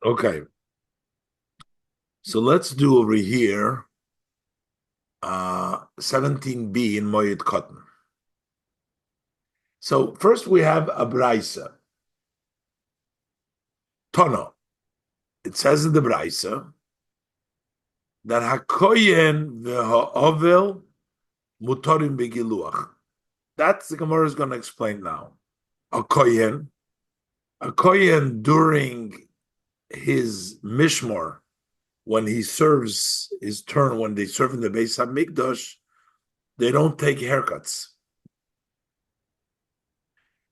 Okay, so let's do over here 17b in Moed Katan. So first we have a Braisa. Tono. It says in the Braisa that Hakoyen v'ha'ovel mutorim begiluach. That's the Gemara is going to explain now. A koyen during his mishmor, when he serves his turn, when they serve in the Beis Hamikdash, they don't take haircuts.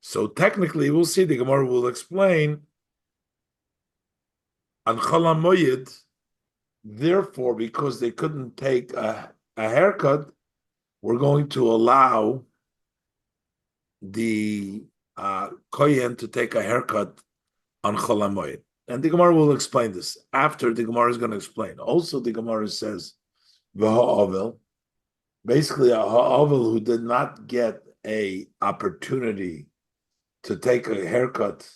So technically, we'll see. The Gemara will explain on Chol Moed. Therefore, because they couldn't take a haircut, we're going to allow the kohen to take a haircut on Chol Moed. And the Gemara will explain this. After the Gemara is going to explain. Also, the Gemara says, V'ha'ovel. Basically, a ha'ovel who did not get a opportunity to take a haircut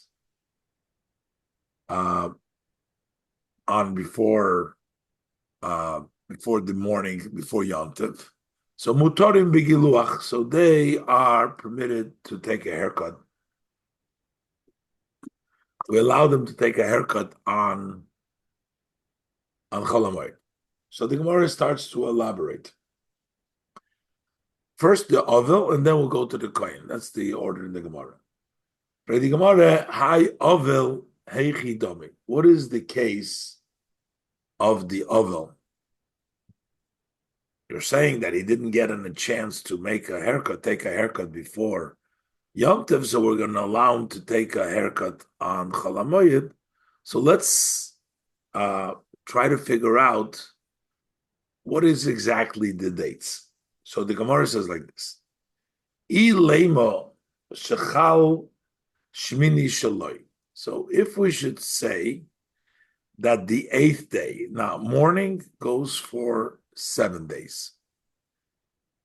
on before the morning, before Yom Tov. So mutorim bigiluach, so they are permitted to take a haircut. We allow them to take a haircut on Chol Hamoed. So the Gemara starts to elaborate. First the ovel, and then we'll go to the kohen. That's the order in the Gemara. But the Gemara, hi ovel, heichi domi. What is the case of the ovel? You're saying that he didn't get a chance to take a haircut before Yom Tov, so we're going to allow him to take a haircut on Chol Hamoed. So let's try to figure out what is exactly the dates. So the Gemara says like this: I leimo shechal shmini shaloi. So if we should say that the 8th day, now morning goes for 7 days.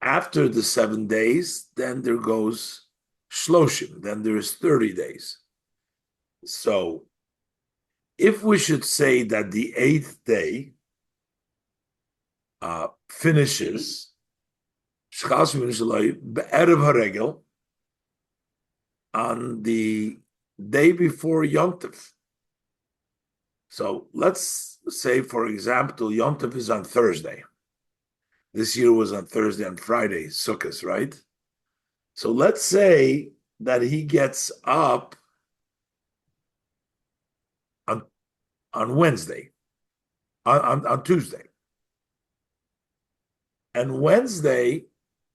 After the 7 days, then there goes shloshim, then there is 30 days. So if we should say that the 8th day finishes be'erev haregel on the day before Yom Tov. So let's say, for example, Yom Tov is on Thursday. This year was on Thursday and Friday, Sukkot, right? So let's say that he gets up on Wednesday, on Tuesday. And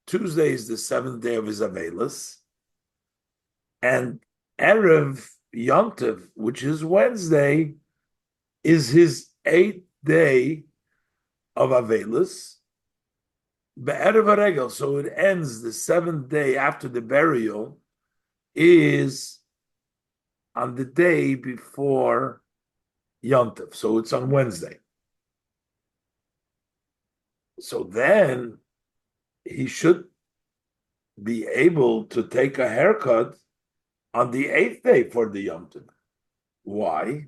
Tuesday is the 7th day of his Avelis. And Erev Yom Tov, which is Wednesday, is his 8th day of Avelis. Be'erev haregel, so it ends the 7th day after the burial, is on the day before Yom Tov. So it's on Wednesday. So then he should be able to take a haircut on the 8th day for the Yom Tov. Why?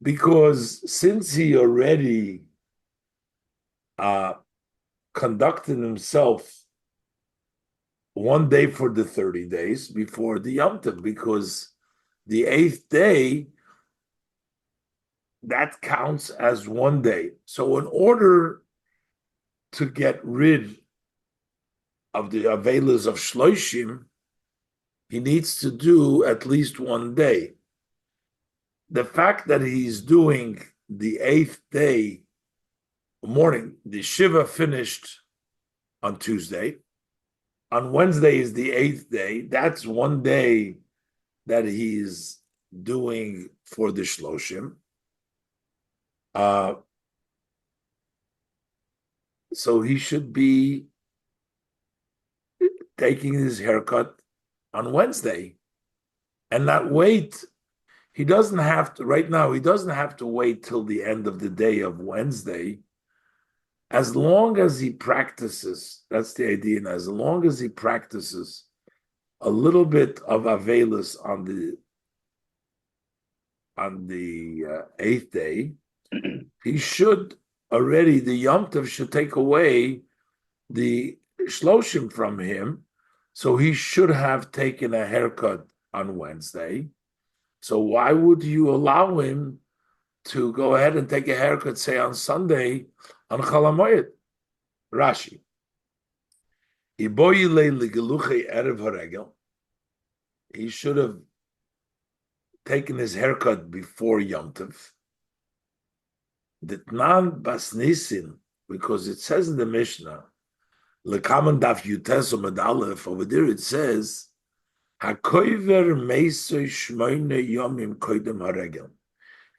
Because since he already conducted himself one day for the 30 days before the Yom Tov, because the 8th day, that counts as one day. So in order to get rid of the Avelas of Shloshim, he needs to do at least one day. The fact that he's doing the 8th day morning, the Shiva finished on Tuesday. On Wednesday is the 8th day. That's one day that he's doing for the Shloshim. So he should be taking his haircut on Wednesday and not wait. He doesn't have to, right now, he doesn't have to wait till the end of the day of Wednesday. As long as he practices, that's the idea, and as long as he practices a little bit of Avelis on on the eighth day, he should already, the Yom Tov should take away the shloshim from him. So he should have taken a haircut on Wednesday. So why would you allow him to go ahead and take a haircut, say on Sunday, on Chol HaMoed? Rashi. He should have taken his haircut before Yom Tov. Ditnan bas nisin, because it says in the Mishnah, lekaman daf yutes omad aleph, over there it says, hakoiver meisoy shmoine yomim koidem haregel.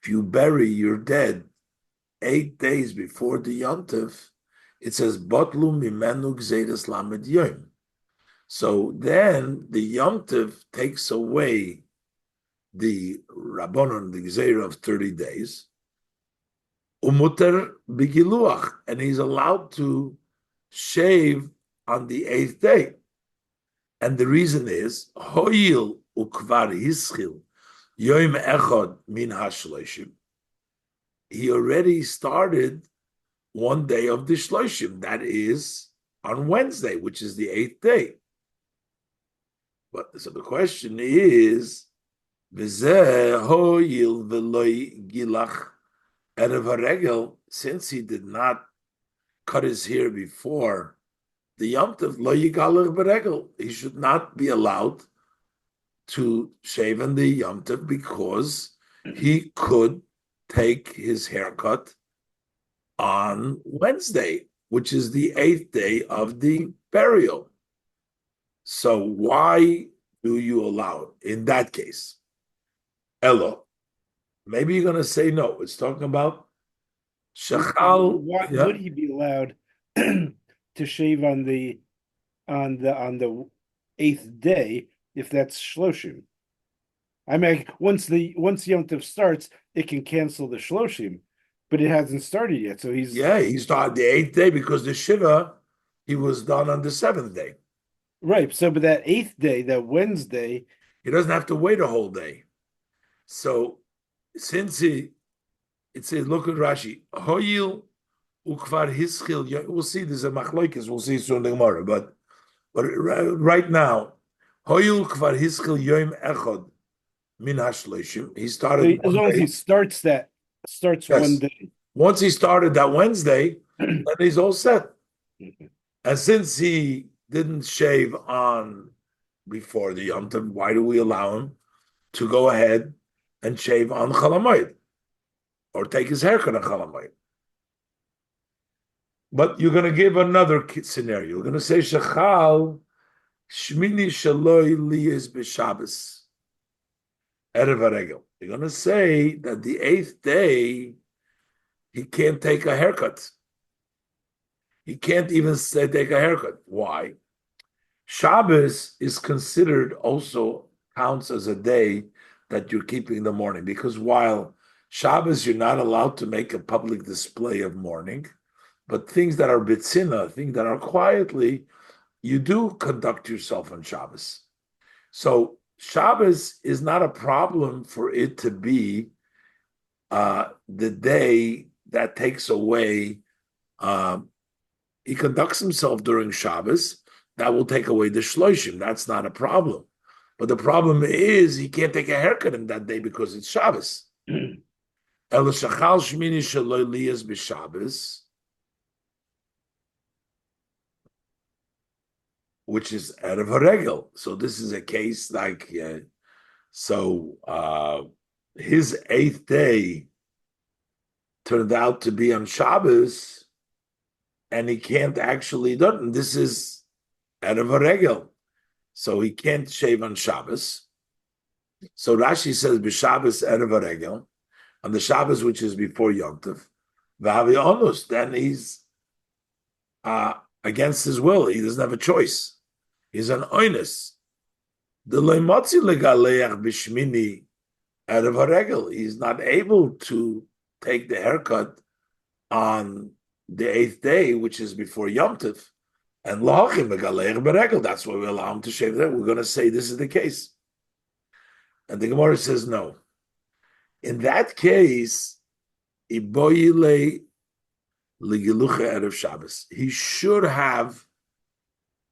If you bury your dead 8 days before the Yom Tov, it says botlu mimenu gzeiras lamed yom. So then the Yom Tov takes away the Rabbanon, the Gzeira of 30 days, umuter bigiluach, and he's allowed to shave on the 8th day. And the reason is, hoyil ukvar hischil yom echad min hashloshim. He already started 1 day of the shloshim, that is on Wednesday, which is the 8th day. But so the question is, since he did not cut his hair before the Yom Tov, lo yigalach beregel, he should not be allowed to shave on the Yom Tov because he could take his haircut on Wednesday, which is the 8th day of the burial. So why do you allow it in that case? Elo. Maybe you're going to say no. It's talking about shachal. Why would he be allowed to shave on the 8th day if that's shloshim? I mean, once Yom Tov starts, it can cancel the shloshim, but it hasn't started yet. So he started the 8th day because the shiva he was done on the 7th day. Right. So, but that 8th day, that Wednesday, he doesn't have to wait a whole day. So, since it says, look at Rashi, Hoyil ukvar hischil. We'll see. There's a machlokes. We'll see soon the Gemara, but right now, Hoyil ukvar hischil yom echad min hashloshim. He started as long as he starts yes. 1 day. Once he started that Wednesday, then he's all set. Mm-hmm. And since he didn't shave on before the Yom Tov, why do we allow him to go ahead and shave on Chol HaMoed or take his haircut on Chol HaMoed? But you're going to give another scenario. You're going to say Shechal Shmini Shaloi Liyes B'Shabbos Erev HaRegel. You're going to say that the 8th day he can't take a haircut. He can't even take a haircut. Why? Shabbos is considered also counts as a day that you're keeping in the morning, because while Shabbos you're not allowed to make a public display of mourning, but things that are bitzina, things that are quietly, you do conduct yourself on Shabbos. So Shabbos is not a problem for it to be the day that takes away. He conducts himself during Shabbos. That will take away the shloshim. That's not a problem. But the problem is he can't take a haircut in that day because it's Shabbos. El shachal shmini shaloi liyas b'Shabbos, which is erev haregel. So this is a case like his 8th day turned out to be on Shabbos, and he can't actually do it. This is erev haregel, so he can't shave on Shabbos. So Rashi says b'Shabbos erev haregel, on the Shabbos which is before Yom Tov, v'havi onus. Then he's against his will. He doesn't have a choice. He's an oinus. The loimotzi legaleach b'shmini erev haregel. He's not able to take the haircut on the 8th day, which is before Yom Tov. And lahachim megaleich beregel. That's why we allow him to shave there. We're going to say this is the case. And the Gemara says no. In that case, iboyile ligilucha erev Shabbos. He should have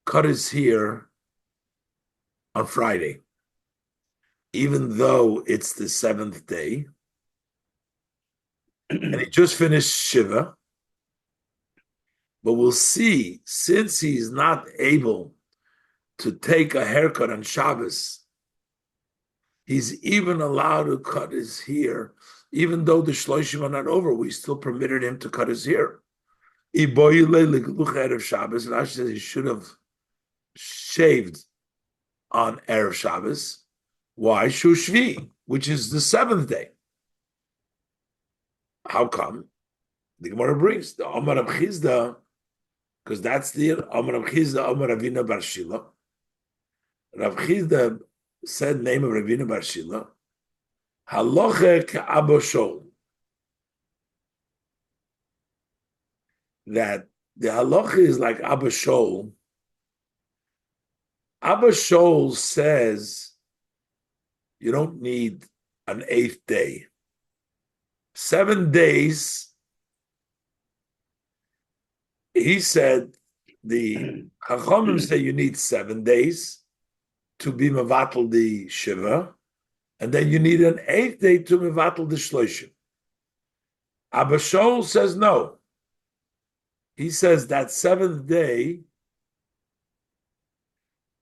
cut his hair on Friday, even though it's the seventh day, and he just finished Shiva. But we'll see, since he's not able to take a haircut on Shabbos, he's even allowed to cut his hair, even though the shloshim are not over. We still permitted him to cut his hair. Shabbos, Rashi says he should have shaved on Erev Shabbos. Why? Shushvi, which is the seventh day. How come? The Gemara brings the Omar of Chizda, because that's the Omar of Chizda, Omar Ravina Bar Shila. Rav Chizda said name of Ravina Bar Shila, Haloche Ka'abo Shol. That the halacha is like Abba Shol. Abba Shol says you don't need an eighth day. 7 days, he said, the Chachamim say you need 7 days to be mevatel the Shiva, and then you need an eighth day to mevatel the Shloshim. Abba Shol says no. He says that seventh day,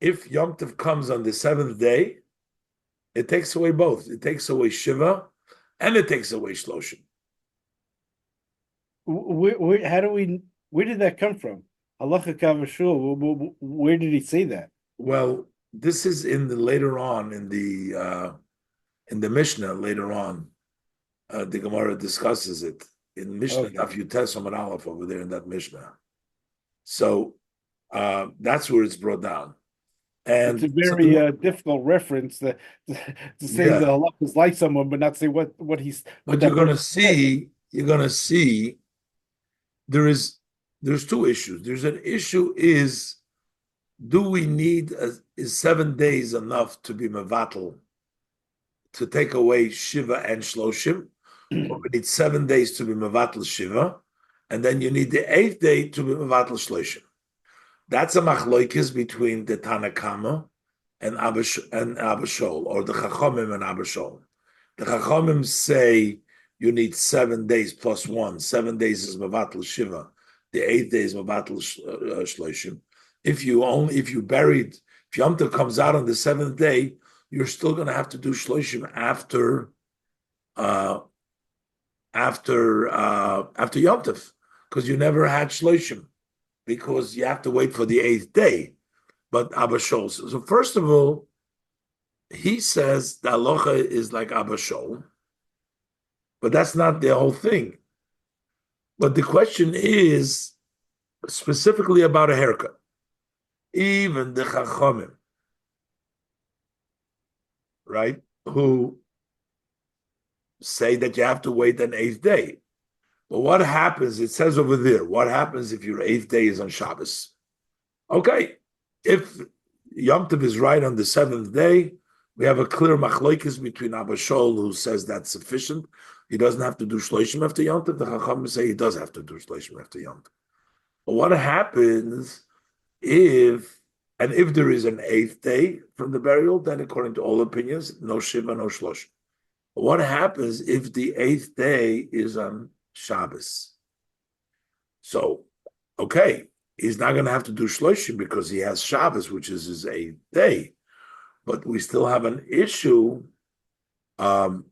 if Yom Tov comes on the seventh day, it takes away both. It takes away Shiva and it takes away Shloshim. Where did that come from? Halacha Kavashul. Where did he say that? Well, this is later on in the Mishnah. Later on, the Gemara discusses it in Mishnah Daf Yutes Amar Aleph over there in that Mishnah. So that's where it's brought down. And it's a very difficult reference to say the halach is like someone, but not say what he's. But you're gonna see. There's two issues. There's an issue is, do we need is 7 days enough to be mevatel to take away Shiva and Shloshim? Or we need 7 days to be mevatel Shiva, and then you need the 8th day to be mevatel Shloshim. That's a machloikis between the Tanakama and Abba Shol, or the Chachamim and Abba Shol. The Chachamim say you need 7 days plus 1. 7 days is mevatel Shiva. The 8th day is mevatel Shloshim. If Yom Tov comes out on the 7th day, you're still going to have to do Shloshim after Yom Tov, because you never had Shloshim, because you have to wait for the 8th day. But Abba Shol. So first of all, he says the halacha is like Abba Shol, but that's not the whole thing. But the question is specifically about a haircut. Even the Chachamim, right, who say that you have to wait an 8th day. But what happens, it says over there, what happens if your 8th day is on Shabbos? Okay, if Yom Tov is right on the 7th day, we have a clear machlokes between Abba Shol, who says that's sufficient. He doesn't have to do Shloshim after Yom Tov. The Chachamim say he does have to do Shloshim after Yom Tov. But what happens if there is an 8th day from the burial, then according to all opinions, no Shiva, no Shloshim. What happens if the 8th day is on Shabbos? So, okay, he's not going to have to do Shloshim because he has Shabbos, which is his 8th day. But we still have an issue. Can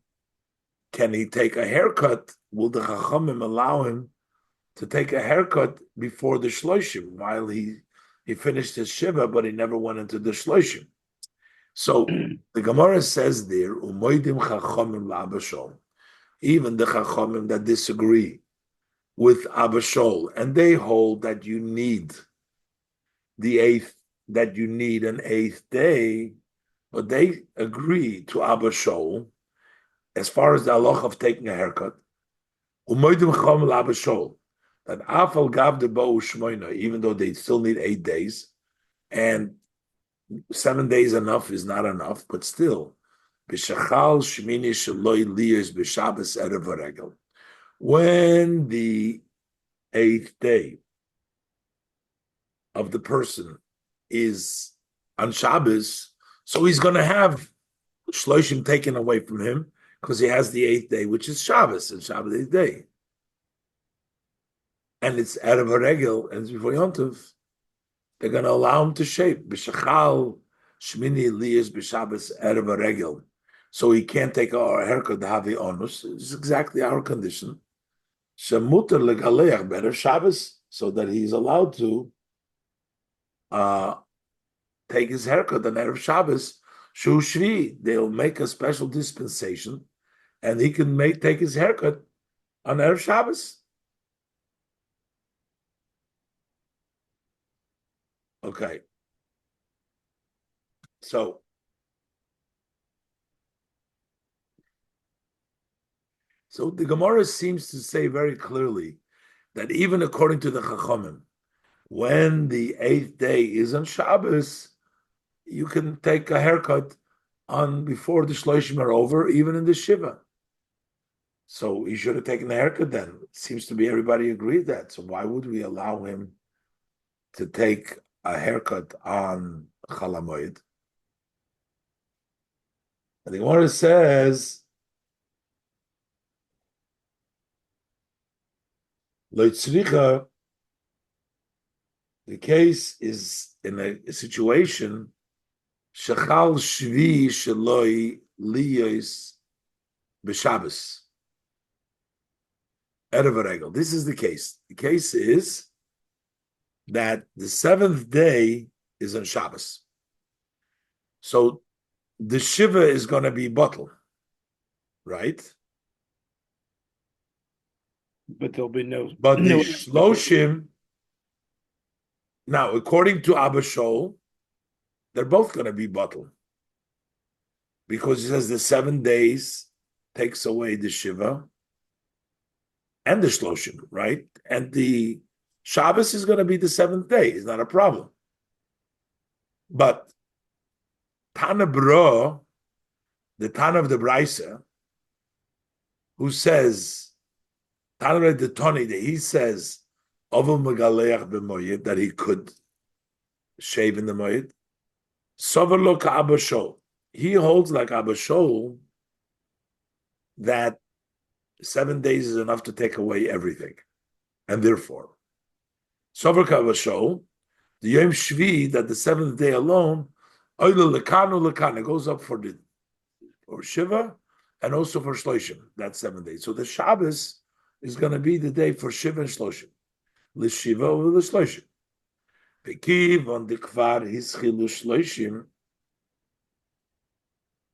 he take a haircut? Will the Chachamim allow him to take a haircut before the Shloshim, while he finished his Shiva, but he never went into the Shloshim? So the Gemara says there, Umoidim Chachamim la'Abba Shol. Even the Chachamim that disagree with Abba Shol, and they hold that you need an 8th day, but they agree to Abba Shol as far as the halach of taking a haircut. Umoidim Chachamim la'Abba Shol, that Afal Gav de Bo'u Shmoina, even though they still need 8 days, and 7 days enough is not enough, but still, B'shachal shmini sheloi liyos b'Shabbos erev haregel. When the 8th day of the person is on Shabbos, so he's going to have Shloshim taken away from him because he has the 8th day, which is Shabbos, and Shabbos 8th day. And it's erev haregel, and it's before Yom Tov. They're going to allow him to shave. B'shachal shmini liyos b'Shabbos erev haregel. So he can't take a haircut havi onus. It's exactly our condition. Shemuter legaleach better Shabbos, so that he's allowed to take his haircut on erev Shabbos. Shu shvi, they'll make a special dispensation, and he can take his haircut on erev Shabbos. Okay, so the Gemara seems to say very clearly that even according to the Chachamim, when the 8th day is on Shabbos, you can take a haircut on before the Shloshim are over, even in the Shiva. So he should have taken the haircut then. It seems to be everybody agreed that. So why would we allow him to take a haircut on Chol Hamoed? And the Gemara says, Lo tzricha, the case is in a situation shechal shvi sheloi liyos b'Shabbos erev haregel. This is the case. The case is that the 7th day is on Shabbos, so the shiva is going to be bottled, right? But there'll be no. But the shloshim. Now, according to Abba Shol, they're both going to be bottled because he says the 7 days takes away the Shiva and the Shloshim, right? And the Shabbos is going to be the 7th day. It's not a problem. But Tana Bro, the Tana of the Braisa, who says, Tana the Tani, that he says, Ovel Megaleach b'Moed, that he could shave in the Moed. Sover lo ka'Abba Shol. He holds like Abba Shol that 7 days is enough to take away everything. And therefore, Sover ka'Abba Shol, the Yom Shvi, that the 7th day alone, Oile lekanu lekan, it goes up for Shiva and also for Shloshim, that 7 days. So the Shabbos is going to be the day for Shiva and Shloshim. L'shiva or l'shloshim. Bekiv on the kvar hischilu shloshim,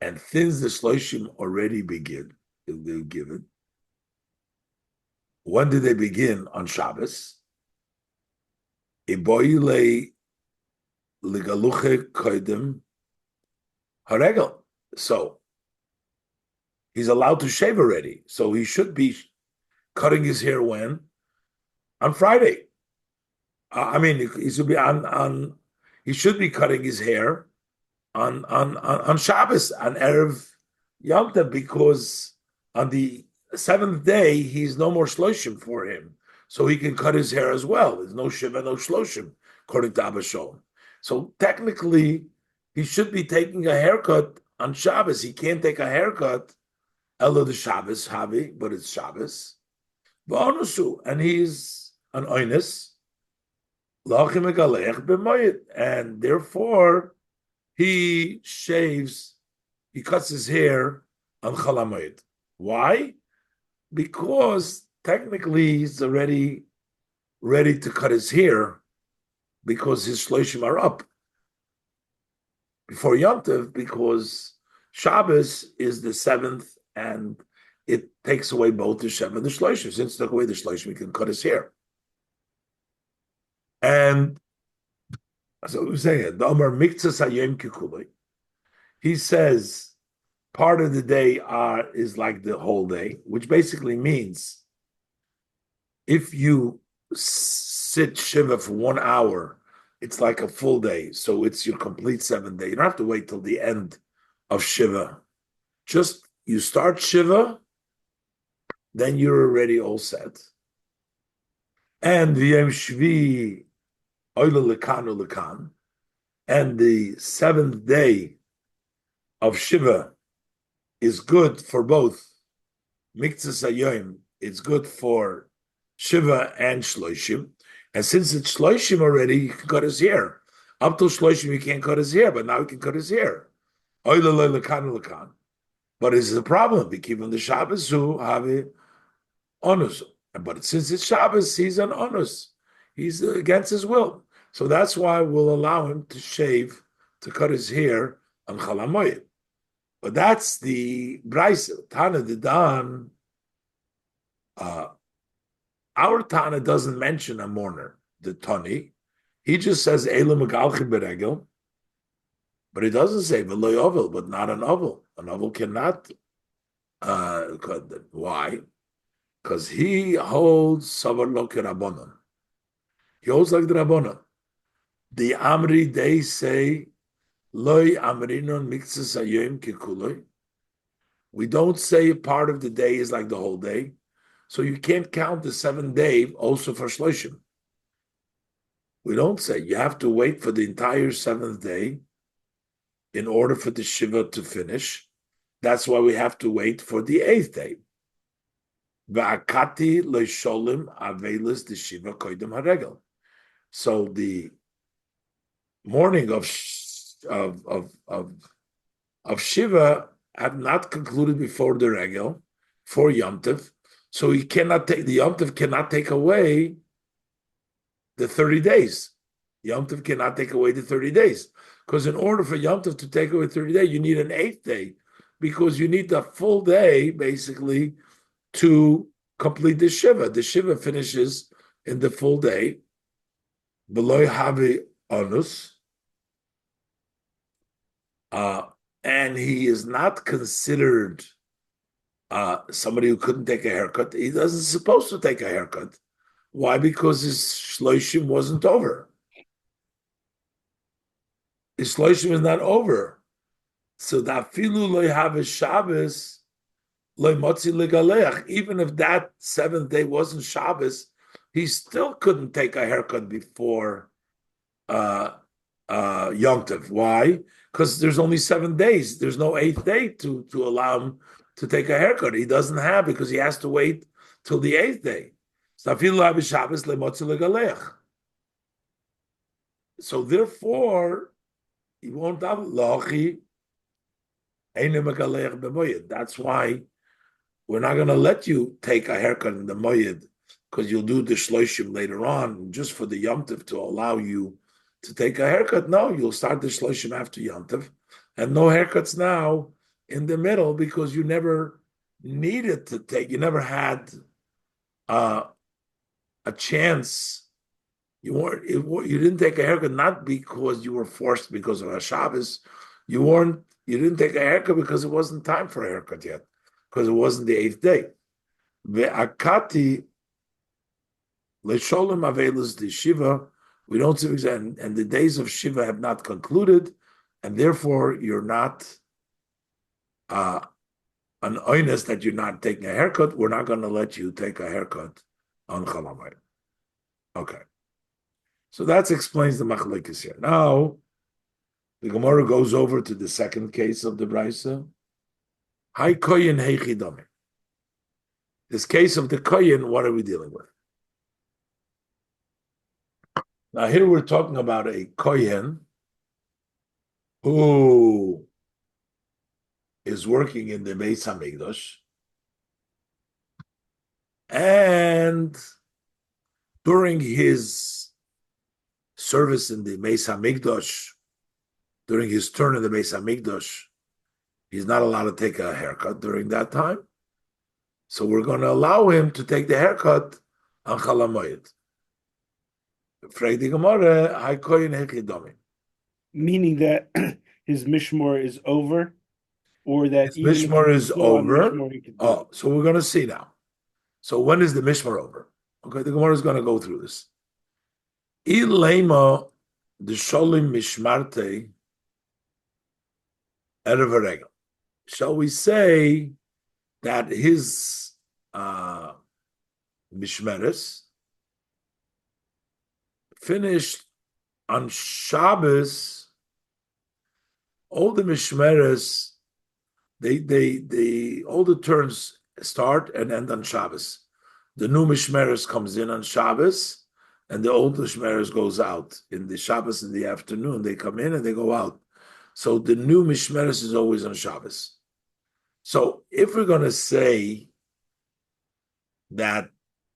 and since the shloshim already begin, they're given. When did they begin? On Shabbos. Iboile ligaluche koidem haregel. So he's allowed to shave already. So he should be cutting his hair when? On Friday. He should be on. He should be cutting his hair on Shabbos, on erev Yom Tov, because on the 7th day he's no more shloshim for him, so he can cut his hair as well. There's no shiva, no shloshim, according to Abba Shol. So technically, he should be taking a haircut on Shabbos. He can't take a haircut Elo the Shabbos Havi, but it's Shabbos. And he's an oinus, and therefore he shaves, he cuts his hair on Chol Hamoed. Why? Because technically he's already ready to cut his hair because his shloshim are up before Yom Tov, because Shabbos is the 7th and it takes away both the Shem and the Shloshim. Since it took away the Shloshim, he can cut his hair. And so we're saying, the Omar Miktzas Hayom Kikulei. He says part of the day is like the whole day, which basically means if you sit Shiva for 1 hour, it's like a full day. So it's your complete 7th day. You don't have to wait till the end of Shiva Just you start Shiva, then you're already all set. And V'yem Shvi Oila Lekanu Lekan, and the seventh day of Shiva is good for both Miktzas Hayoim. It's good for Shiva and Shloishim. And since it's Shloishim already, you can cut his hair. Up till Shloishim, you can't cut his hair, but now you can cut his hair. Oila Lekanu Lekan. But it's a problem. We keep on the Shabbos who have it onus. But since it's Shabbos, he's an onus. He's against his will. So that's why we'll allow him to shave, to cut his hair on Chalamoyed. But that's the Braisa. Tana the Dan. Our Tana doesn't mention a mourner, the Tani. He just says Elam Megalchi Beregel. But he doesn't say Veloy Ovel, but not an Ovel. An Ovel cannot. Why? Because he holds Savar Lo Rabbanon. He holds like the Rabbanon. The Amri, they say, Loi Amrinon Miktzas Hayoim Kikuloi. We don't say part of the day is like the whole day. So you can't count the 7th day also for Shloshim. We don't say. You have to wait for the entire 7th day in order for the Shiva to finish. That's why we have to wait for the 8th day. Va'akati leisholim avelis the Shiva koidem haregel. So the morning of Shiva have not concluded before the regel for Yom Tov, so he cannot take the Yom Tov cannot take away the 30 days. Yom Tov cannot take away the 30 days because in order for Yom Tov to take away 30 days, you need an 8th day because you need the full day basically to complete the Shiva. The Shiva finishes in the full day. Beloy havi onus. And he is not considered somebody who couldn't take a haircut. He doesn't supposed to take a haircut. Why? Because his shloishim wasn't over. His shloishim is not over. So that filu loy have a Shabbos loy motzi legaleach. Even if that 7th day wasn't Shabbos, he still couldn't take a haircut before Yom Tov. Why? Because there's only 7 days. There's no 8th day to allow him to take a haircut. He doesn't have because he has to wait till the 8th day. So therefore, he won't have lochi. That's why we're not going to let you take a haircut in the Moed because you'll do the shloishim later on just for the Yom Tov to allow you to take a haircut. No, you'll start the shloishim after Yom Tov, and no haircuts now in the middle because you never needed to take. You never had a chance. You didn't take a haircut not because you were forced because of a Shabbos. You didn't take a haircut because it wasn't time for a haircut yet, because it wasn't the 8th day. Ve'akati le'sholem avelus de Shiva. We don't see and the days of Shiva have not concluded, and therefore you're not an oinus that you're not taking a haircut. We're not going to let you take a haircut on Chalamayim. Okay. So that explains the machlekes here. Now, the Gemara goes over to the second case of the Brisa. Hai koyin heichidame. This case of the koyin, what are we dealing with? Now here we're talking about a koyin who is working in the Beis Hamikdash, and during his service in the Beis Hamikdash, during his turn in the Beis Hamikdash, he's not allowed to take a haircut during that time. So we're going to allow him to take the haircut on Chalamoyed. Meaning that his mishmor is over, or that his mishmor is over. Mishmor, so we're going to see now. So when is the mishmor over? Okay, the Gemara is going to go through this. Ilema the sholim mishmarte erev regel. shall we say that his mishmeres finished on Shabbos? All the mishmeres, all the turns start and end on Shabbos. The new mishmeres comes in on Shabbos, and the old mishmeres goes out in the Shabbos in the afternoon. They come in and they go out. So the new mishmeres is always on Shabbos. So if we're going to say that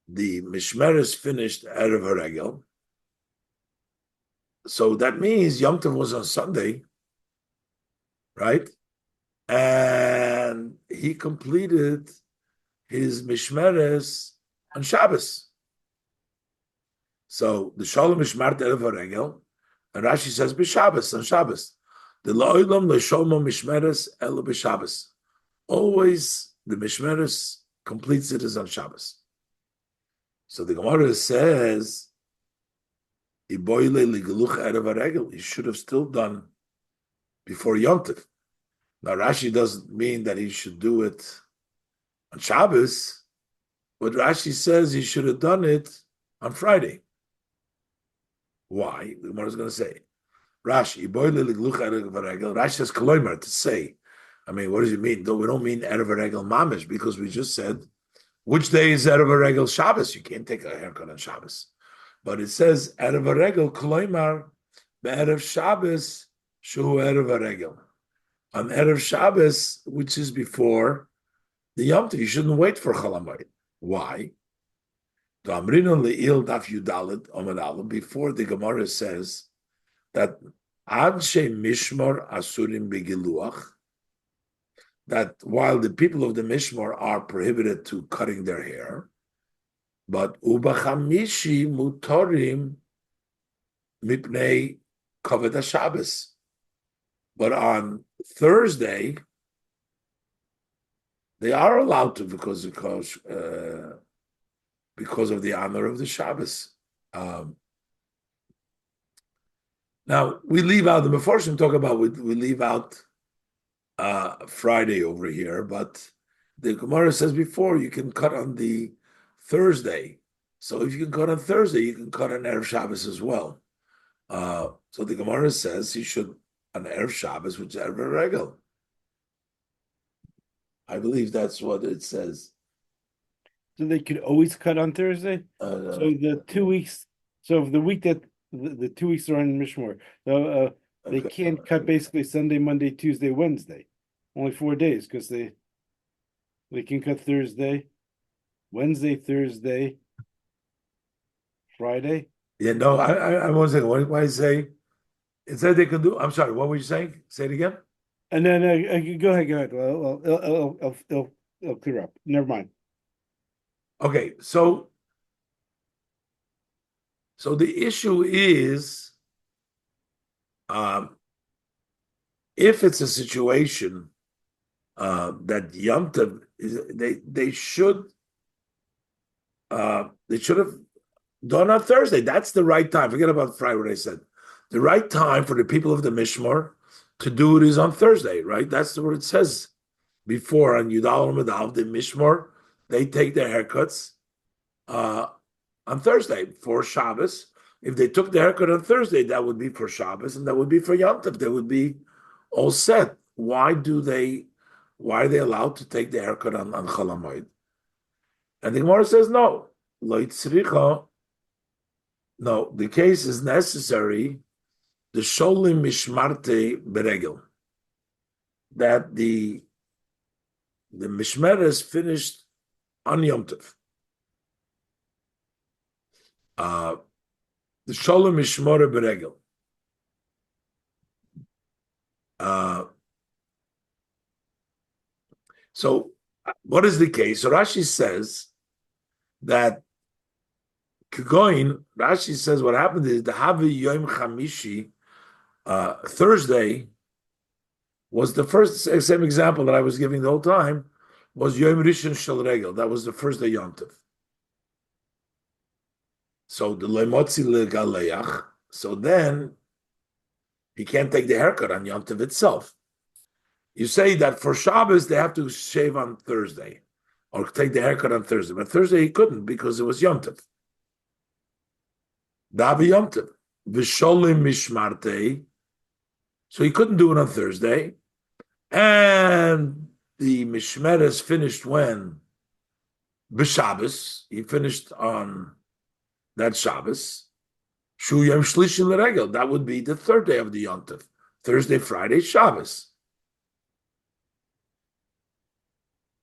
the mishmeres finished Erev Haregel, so that means Yom Tov was on Sunday, right? And he completed his mishmeres on Shabbos. So the Shalom Mishmart Erev Haregel, and Rashi says b'Shabbos on Shabbos. The La'olam L'Sholmo Mishmeres Elo b'Shabbos. Always the mishmeres completes it is on Shabbos. So the Gemara says, he should have still done before Yom Tov. Now Rashi doesn't mean that he should do it on Shabbos, but Rashi says he should have done it on Friday. Why? The Gemara is going to say, Rashi says Koloimer, to say. I mean, what does it mean? We don't mean Erev Regel Mamish, because we just said, which day is Erev Regel Shabbos? You can't take a haircut on Shabbos. But it says Erev Regel Koloimer Be'erev Shabbos Shu Erev Regel. On Erev Shabbos, which is before the Yom Tov, you shouldn't wait for Chalamayit. Why? Before the Gemara says that Anshe Mishmar Asurim Begiluach, that while the people of the Mishmar are prohibited to cutting their hair, but Ubachamishi Mutorim Mipnei Kavod Shabbos. But on Thursday, they are allowed to because of the honor of the Shabbos. Now we leave out the Meforshim talk about we leave out Friday over here, but the Gemara says before you can cut on the Thursday. So if you can cut on Thursday, you can cut on Erev Shabbos as well. So the Gemara says he should on Erev Shabbos, which is Erev Regel. I believe that's what it says. So they could always cut on Thursday. So the 2 weeks. So the week that the 2 weeks are on Mishmar, so they can't cut basically Sunday, Monday, Tuesday, Wednesday. Only 4 days because they can cut Thursday, Wednesday, Thursday, Friday. Yeah, no, I won't say. Why say? It said they can do. I'm sorry. What were you saying? Say it again. And then go ahead. Well, it'll clear up. Never mind. Okay, so the issue is, if it's a situation that Yom Tov is, they should have done on Thursday. That's the right time. Forget about Friday. What I said. The right time for the people of the Mishmar to do it is on Thursday, right? That's what it says before on Yudal Madav, the Mishmar, they take their haircuts on Thursday for Shabbos. If they took the haircut on Thursday, that would be for Shabbos and that would be for Yom Tov. They would be all set. Why are they allowed to take the haircut on Chol Hamoed? And the Gemara says no. Lo tzricha. No, the case is necessary. The sholim mishmarte beregel, that the mishmer is finished on Yom Tov. The sholim mishmore beregel. So, what is the case? So Rashi says that Rashi says what happened is the Havi Yom Chamishi. Thursday was the first, same example that I was giving the whole time, was Yom Rishon Shel Regel. That was the first day Yom Tov. So the Lemotzi Legaleach, so then he can't take the haircut on Yom Tov itself. You say that for Shabbos they have to shave on Thursday, or take the haircut on Thursday. But Thursday he couldn't because it was Yom Tov. Davi Yom Tov. Visholim Mishmarte. So he couldn't do it on Thursday. And the Mishmeres finished when? B'Shabbos. He finished on that Shabbos. Shu Yom Shlishi L'Regel. That would be the third day of the Yom Tov. Thursday, Friday, Shabbos.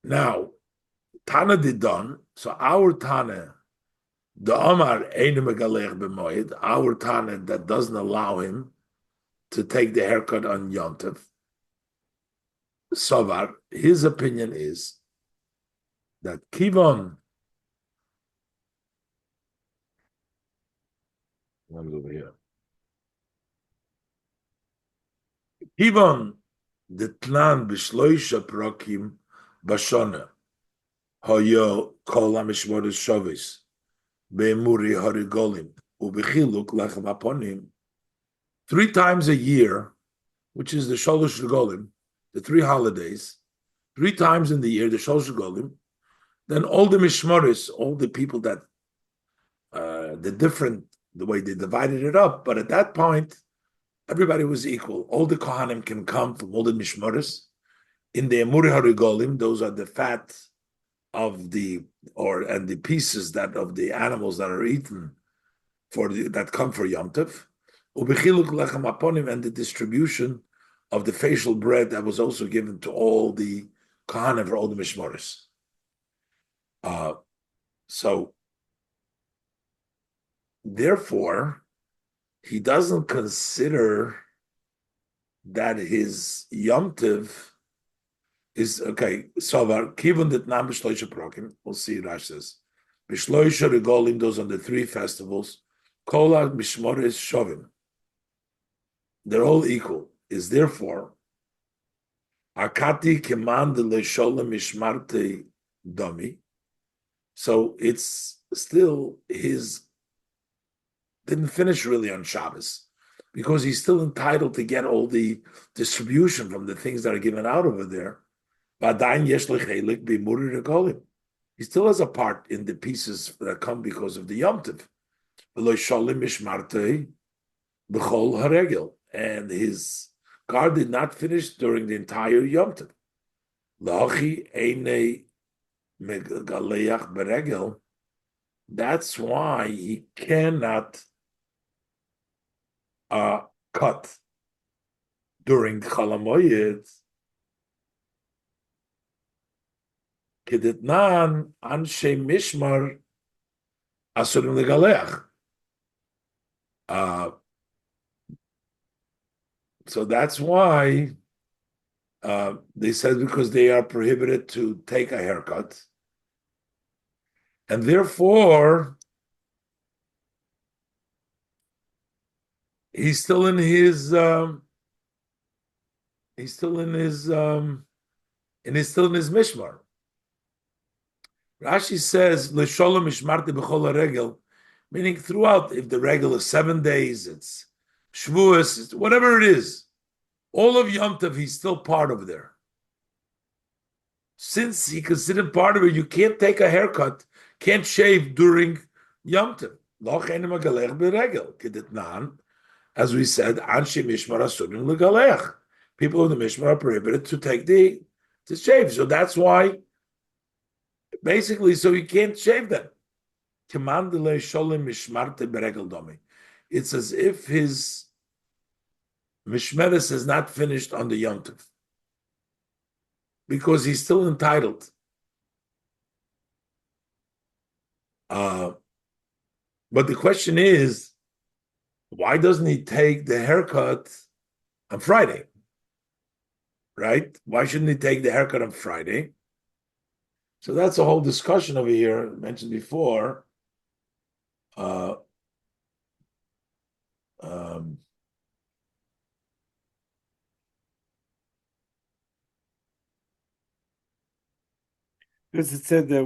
Now, Tana Didon. So our Tana, the Omar Eine Megalech B'Moed, our Tana that doesn't allow him to take the haircut on Yom Tov. Sovar, his opinion is that Kivon, over here. Kivon the Tlan b'shloisha prokim bashona hoyo kol hamishmoros shovis be'emuri harigolim u'bechiluk lechem aponim. 3 times a year, which is the sholosh regolim, the 3 holidays, 3 times in the year, the sholosh regolim. Then all the mishmoris, all the people that the way they divided it up, but at that point, everybody was equal. All the kohanim can come from all the mishmoris. In the emuri harigolim, those are the fat of and the pieces that of the animals that are eaten that come for Yom Tov. Ubechiluk lechem aponim, and the distribution of the facial bread that was also given to all the kohanim for all the mishmoris. So, therefore, he doesn't consider that his Yom Tov is okay. So, kivun that nam b'shloisha prokim. We'll see. Rash says b'shloisha regolim. Those on the 3 festivals. Kola mishmores shovim. They're all equal. Is therefore akati keman de le'sholem mishmarte dami. So it's still didn't finish really on Shabbos, because he's still entitled to get all the distribution from the things that are given out over there. He still has a part in the pieces that come because of the Yom Tov. And his guard did not finish during the entire Yom Tov. That's why he cannot cut during Chalamoyed. Kedetnan anshe mishmar asurim legaleach. So that's why they said, because they are prohibited to take a haircut, and therefore he's still in his mishmar. Rashi says l'sholem mishmarte b'chol regel, meaning throughout. If the regel is 7 days, it's Shavuos, it's whatever it is. All of Yom Tov, he's still part of there. Since he considered part of it, you can't take a haircut, can't shave during Yom Tov. As we said, Anshe Mishmar Asurim Legalech. People in the Mishmar are prohibited to shave. So that's why, basically, so you can't shave them. It's as if his Mishmeres is not finished on the Yom Tov, because he's still entitled. But the question is, why doesn't he take the haircut on Friday? Right? Why shouldn't he take the haircut on Friday? So that's a whole discussion over here, mentioned before. Because it said that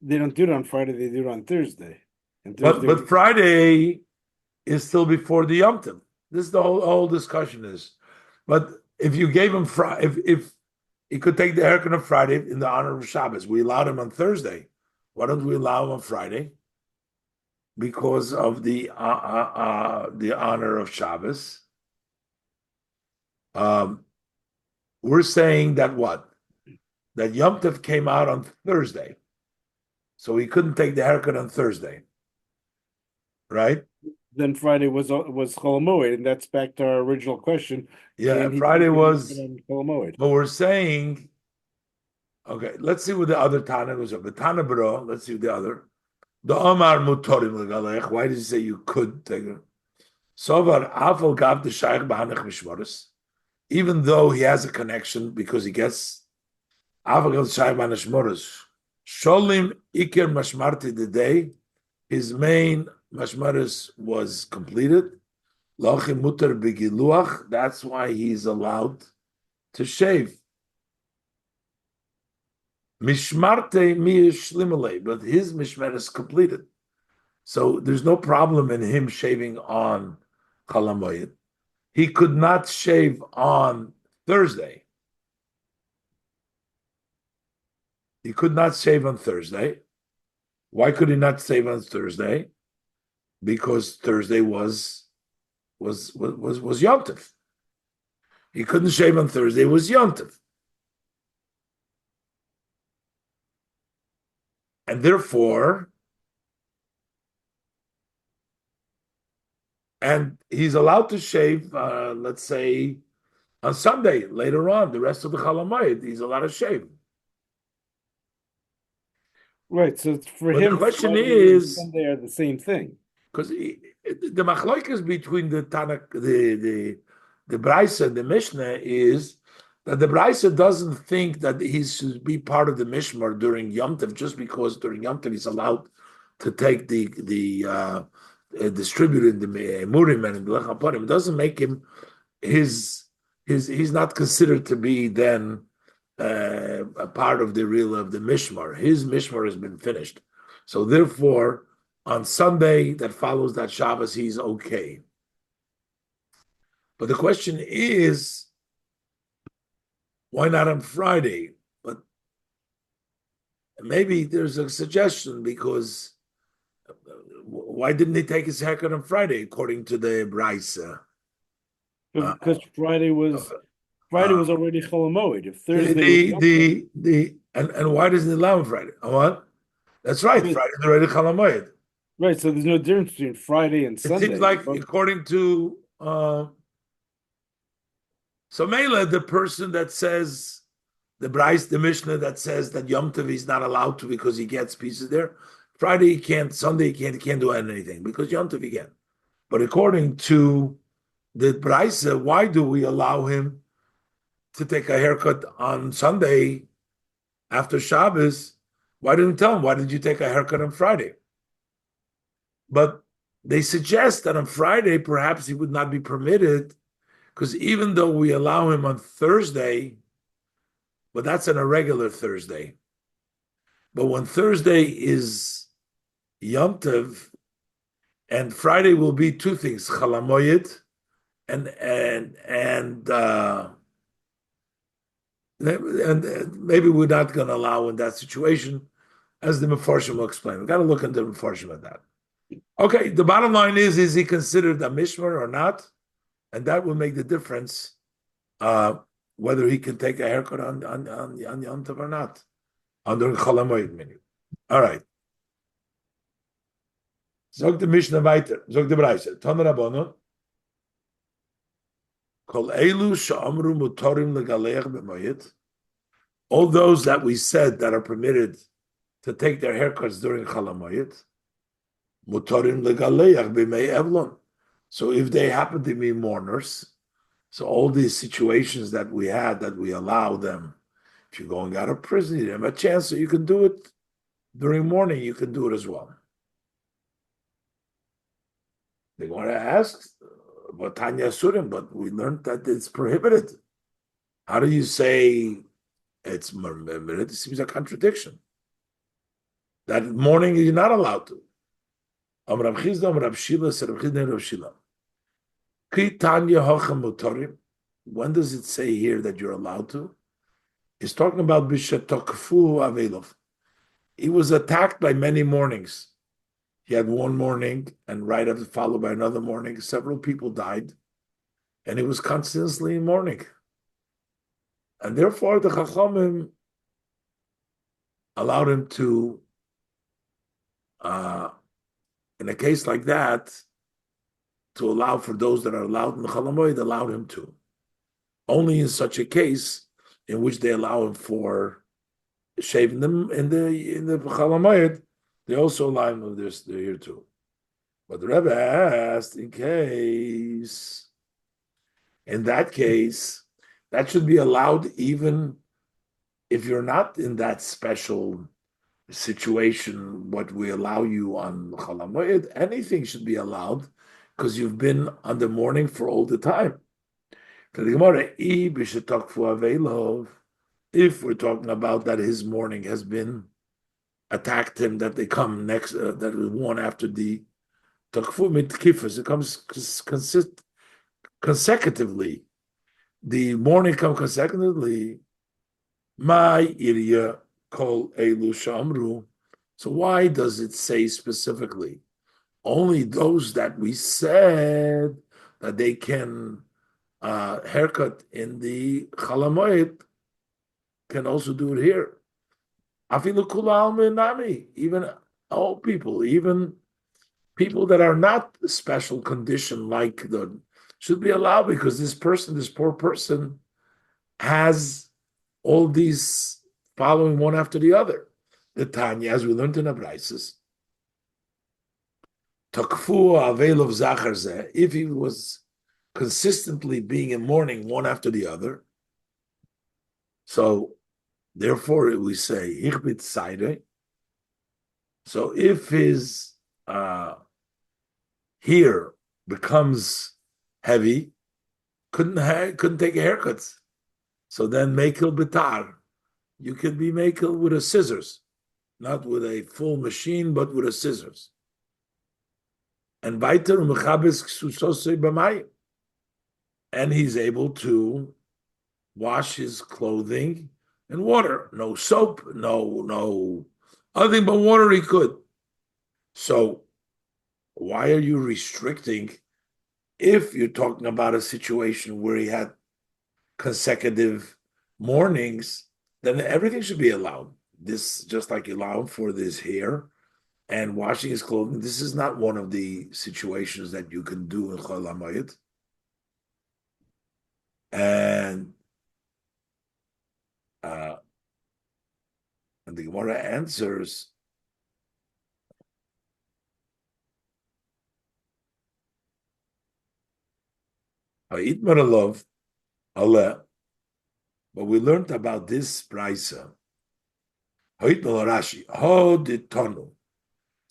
they don't do it on Friday, they do it on Thursday. And but Friday is still before the Yom Tov. This is the whole discussion is. But if you gave him if he could take the haircut on Friday in the honor of Shabbos, we allowed him on Thursday. Why don't we allow him on Friday? Because of the honor of Shabbos. We're saying that what? That Yom Tov came out on Thursday, so he couldn't take the haircut on Thursday, right? Then Friday was Chol Moed, and that's back to our original question. Yeah, Can he Friday take a was. haircut on Chol Moed? But we're saying, okay, let's see what the other Tana was. The Tana Bro, let's see the other. The Omar Mutorim Legalech. Why did you say you could take it? Sovar Afal Gav the Shaykh Bahanech Mishmoris. Even though he has a connection because he gets Afal Gav the Shaykh Bahanech Mishmoris. Sholim Iker Mashmarti the day his main Mashmaris was completed. Lochim Mutar Bigiluach. That's why he's allowed to shave. Mishmarte miyishlimale, but his mishmer is completed. So there's no problem in him shaving on Chalamoyed. He could not shave on Thursday. He could not shave on Thursday. Why could he not shave on Thursday? Because Thursday was Yom Tov. He couldn't shave on Thursday, it was Yom Tov. And therefore, and he's allowed to shave, let's say, on Sunday, later on, the rest of the Chalamayid, he's allowed to shave. Right, so for But him, the question Friday and is, Sunday are the same thing. because the machloikas between the Tanakh, the Braisa and the Mishnah is that the Braisa doesn't think that he should be part of the Mishmar during Yom Tov just because during Yom Tov he's allowed to take the distributed the Emurim and the Lechaporim. It doesn't make him he's not considered to be then a part of the real of the Mishmar. His Mishmar has been finished, so therefore on Sunday that follows that Shabbos he's okay. But the question is, why not on Friday? But maybe there's a suggestion because why didn't he take his haircut on Friday according to the Braisa? Because Friday was already Chol Moed. If Thursday and why doesn't he allow him Friday? What? That's right. Friday's already Chalamoyed. Right. So there's no difference between Friday and Sunday. It seems like according to so Mela, the person that says the Bryce, the Mishnah that says that Yom Tov is not allowed to because he gets pieces there. Friday he can't, Sunday he can't do anything because Yom Tov he can. But according to the Bryce, why do we allow him to take a haircut on Sunday after Shabbos? Why didn't we tell him? Why did you take a haircut on Friday? But they suggest that on Friday perhaps he would not be permitted because even though we allow him on Thursday, but that's on a regular Thursday. But when Thursday is Yom Tov, and Friday will be two things: Chalamoyed, and maybe we're not going to allow in that situation, as the Mefarshim will explain. We've got to look into the Mefarshim at that. Okay, the bottom line is he considered a mishmar or not? And that will make the difference whether he can take a haircut on Yom Tov or not. Under Chalamoyed meaning. All right. Zog the Mishnah weiter. Zog the Braise. Ton Rabbanon. Kol elu she'amru mutorim legaleach b'moyed. All those that we said that are permitted to take their haircuts during Chalamoyed. Mutorim legaleach b'mei evlon. So if they happen to be mourners, so all these situations that we had that we allow them, if you're going out of prison, you have a chance, so you can do it during mourning, you can do it as well. They want to ask about Tanya Surim, but we learned that it's prohibited. How do you say it's prohibited? It seems a contradiction. That mourning you're not allowed to. Amar Rav Chizda, Amar Rav Shila, said Rav Chizda, Rav Shila. Ki Tanya Hochem Mutorim. when does it say here that you're allowed to? It's talking about Bishatokfu Avelov. He was attacked by many mornings. He had one morning, and right after followed by another morning, several people died, and he was constantly in mourning. And therefore, the Chachamim allowed him to, in a case like that, to allow for those that are allowed in the Chalamoid, allowed him to. Only in such a case in which they allow him for shaving them in the Chalamoid, they also allow him with this here too. But the Rebbe asked, in that case, that should be allowed even if you're not in that special situation, what we allow you on Chalamoid, anything should be allowed because you've been on the mourning for all the time. If we're talking about that his mourning has been attacked him, that they come next, that was one after the takfu mitkifas, it comes consecutively. The mourning comes consecutively. My iria kol elu shamru. So why does it say specifically only those that we said that they can haircut in the chalamoid can also do it here? Afilu kula nami, even old people, even people that are not special condition like the should be allowed because this person, this poor person, has all these following one after the other. The Tanya, as we learned in Abraises, Takfu Avel of Zacharze, if he was consistently being in mourning one after the other, so therefore we say Hichbit Saide. So if his hair becomes heavy, couldn't take a haircut. So then Mekel Bitar, you can be Mekel with a scissors, not with a full machine, but with a scissors. And weiter Mechabes Ksusose B'mayim. And he's able to wash his clothing in water. No soap, no other thing but water he could. So why are you restricting if you're talking about a situation where he had consecutive mornings, then everything should be allowed. This, just like you allow for this hair and washing his clothing, this is not one of the situations that you can do in Chol HaMoed. And the Gemara answers, Ha'itmar Alov, Ale, but we learned about this brisa. Ha'itmar Rashi, Ho ditonu,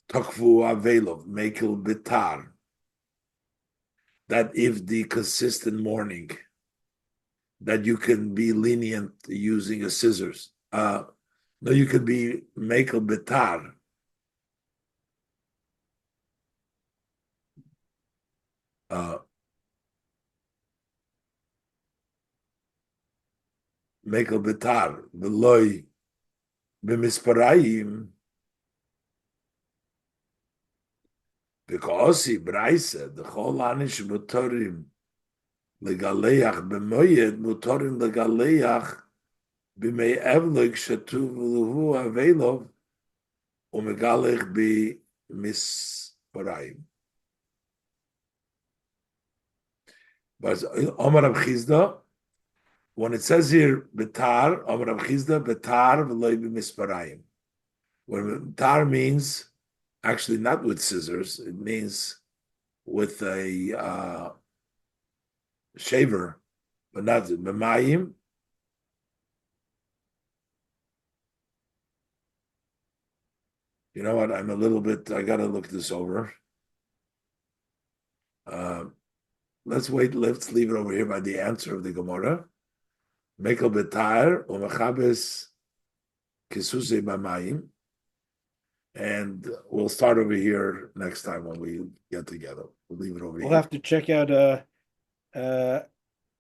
Takfu Avelov, Mekel Bitar, that if the consistent mourning, that you can be lenient using a scissors. No, you could be Mekel Bitar. Mekel Bitar, Veloy B'misparayim, because he Braisa, the whole Anish Mutorim, Legaleach B'moyed, Mutorim Legaleach, B'mei Evlik Shatuv Luhu Avelov, Umegalech B'misparayim. But Omar Rab Chizda, when it says here betar, Omar Rab Chizda, betar v'loy b'misparayim. When betar means actually not with scissors, it means with a shaver, but not b'mayim. You know what? I'm a little bit. I got to look this over. Let's wait. Let's leave it over here by the answer of the Gemara. Mekel betar umechabes kisuse b'mayim, and we'll start over here next time when we get together. We'll leave it over here. We'll have to check out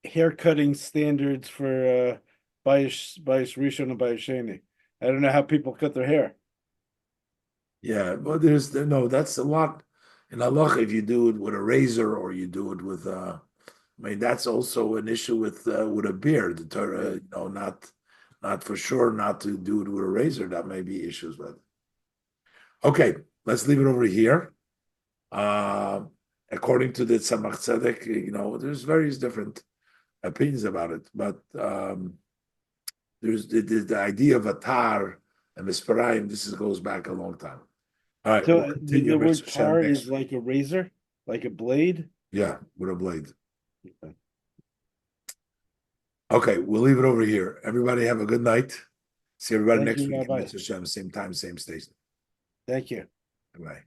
haircutting standards for Bayis Rishon and Bayis Sheni. I don't know how people cut their hair. Yeah, but no, that's a lot in halacha if you do it with a razor or you do it with I mean that's also an issue with a beard. The Torah, not for sure not to do it with a razor. That may be issues with. Okay, let's leave it over here. Uh, According to the Tzemach Tzedek, there's various different opinions about it, but there's the idea of atar and misparayim. Goes back a long time. All right, So we'll continue. the word Hashem, tar next is week. like a razor, like a blade. Yeah, with a blade. Okay. Okay, we'll leave it over here. Everybody have a good night. See everybody Thank next you, week. Rabbi. Hashem, same time, same station. Thank you. Bye.